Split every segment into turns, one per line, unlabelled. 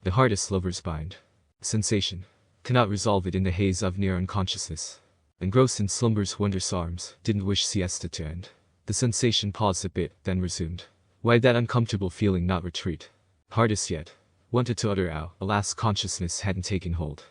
The hardest lovers bind. Sensation. Cannot resolve it in the haze of near unconsciousness. Engrossed in slumber's wondrous arms, didn't wish siesta to end. The sensation paused a bit, then resumed. Why that uncomfortable feeling not retreat? Hardest yet. Wanted to utter out, alas consciousness hadn't taken hold.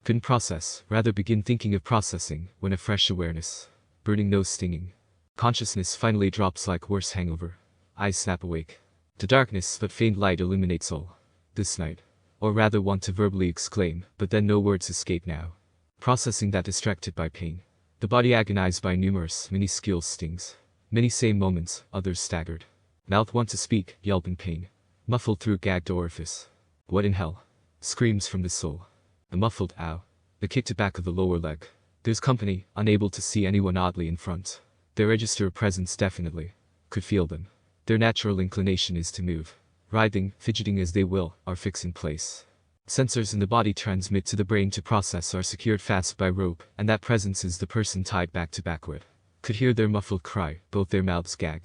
Couldn't process, rather begin thinking of processing, when a fresh awareness. Burning nose stinging. Consciousness finally drops like worse hangover. Eyes snap awake. To darkness but faint light illuminates all. This night. Or rather want to verbally exclaim, but then no words escape now. Processing that distracted by pain. The body agonized by numerous, minuscule stings. Many same moments, others staggered. Mouth want to speak, yelp in pain. Muffled through gagged orifice. What in hell? Screams from the soul. A muffled ow. The kick to back of the lower leg. There's company, unable to see anyone oddly in front. Their register of presence definitely. Could feel them. Their natural inclination is to move. Writhing, fidgeting as they will, are fixed in place. Sensors in the body transmit to the brain to process are secured fast by rope, and that presence is the person tied back to back with. Could hear their muffled cry, both their mouths gag.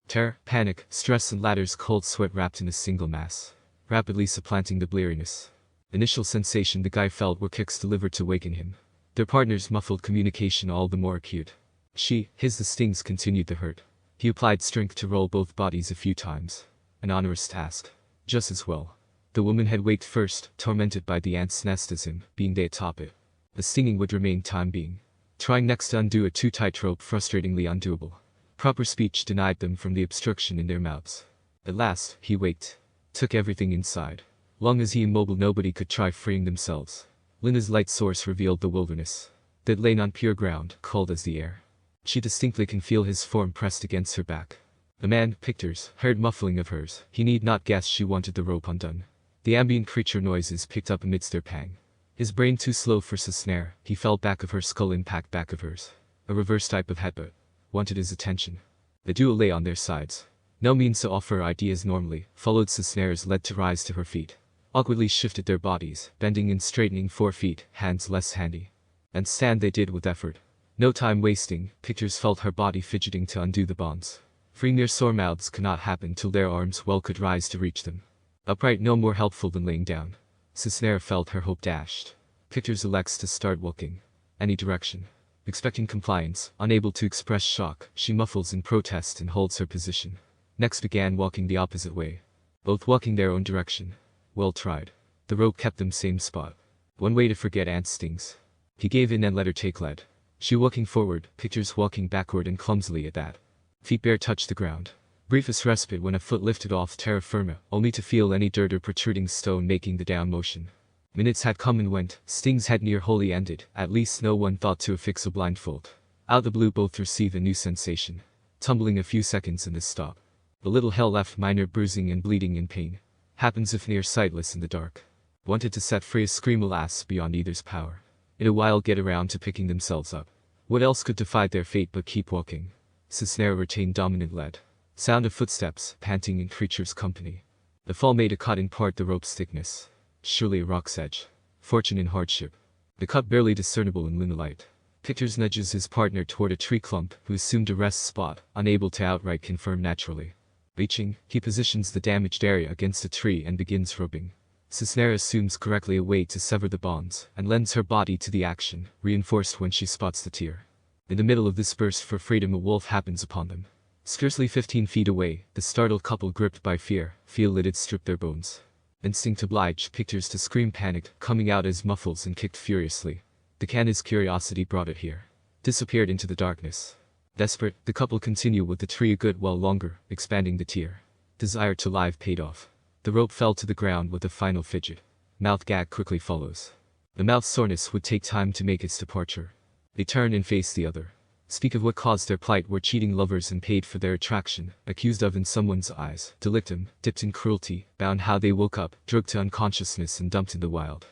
Terror, panic, stress and latter's cold sweat wrapped in a single mass. Rapidly supplanting the bleariness. Initial sensation the guy felt were kicks delivered to waken him. Their partner's muffled communication all the more acute. The stings continued to hurt. He applied strength to roll both bodies a few times. An onerous task. Just as well. The woman had waked first, tormented by the ant's nest as him, being they atop it. The stinging would remain time being. Trying next to undo a too tight rope frustratingly undoable. Proper speech denied them from the obstruction in their mouths. At last, he waked. Took everything inside. Long as he immobile nobody could try freeing themselves. Lina's light source revealed the wilderness. That lay on pure ground, cold as the air. She distinctly can feel his form pressed against her back. The man, Pictares, heard muffling of hers. He need not guess she wanted the rope undone. The ambient creature noises picked up amidst their pang. His brain too slow for Cisnera, he felt back of her skull impact back of hers. A reverse type of headbutt. Wanted his attention. The duo lay on their sides. No means to offer ideas normally, followed Cisnera's lead to rise to her feet. Awkwardly shifted their bodies, bending and straightening 4 feet, hands less handy. And stand they did with effort. No time wasting, Pictares felt her body fidgeting to undo the bonds. Freeing their sore mouths could not happen till their arms well could rise to reach them. Upright no more helpful than laying down. Cisnera felt her hope dashed. Pictares elects to start walking. Any direction. Expecting compliance, unable to express shock, she muffles in protest and holds her position. Next began walking the opposite way. Both walking their own direction. Well tried. The rope kept them same spot. One way to forget ant stings. He gave in and let her take lead. She walking forward, Pictares walking backward and clumsily at that. Feet bare touched the ground. Briefest respite when a foot lifted off terra firma, only to feel any dirt or protruding stone making the down motion. Minutes had come and went, stings had near wholly ended, at least no one thought to affix a blindfold. Out the blue both receive a new sensation. Tumbling a few seconds and this stop. The little hell left minor bruising and bleeding in pain. Happens if near sightless in the dark. Wanted to set free a scream alas beyond either's power. In a while get around to picking themselves up. What else could defy their fate but keep walking? Cisnera retained dominant lead. Sound of footsteps, panting in creature's company. The fall made a cut in part the rope's thickness. Surely a rock's edge. Fortune in hardship. The cut barely discernible in moonlight. Pictares nudges his partner toward a tree clump, who assumed a rest spot, unable to outright confirm naturally. Reaching, he positions the damaged area against a tree and begins rubbing. Cisnera assumes correctly a way to sever the bonds, and lends her body to the action, reinforced when she spots the tear. In the middle of this burst for freedom a wolf happens upon them. Scarcely 15 feet away, the startled couple gripped by fear, feel it had stripped their bones. Instinct obliged Pictares to scream panicked, coming out as muffles and kicked furiously. The canid's curiosity brought it here. Disappeared into the darkness. Desperate, the couple continue with the tree a good while longer, expanding the tear. Desire to live paid off. The rope fell to the ground with a final fidget. Mouth gag quickly follows. The mouth soreness would take time to make its departure. They turn and face the other. Speak of what caused their plight were cheating lovers and paid for their attraction, accused of in someone's eyes, delictum, dipped in cruelty, bound how they woke up, drugged to unconsciousness and dumped in the wild.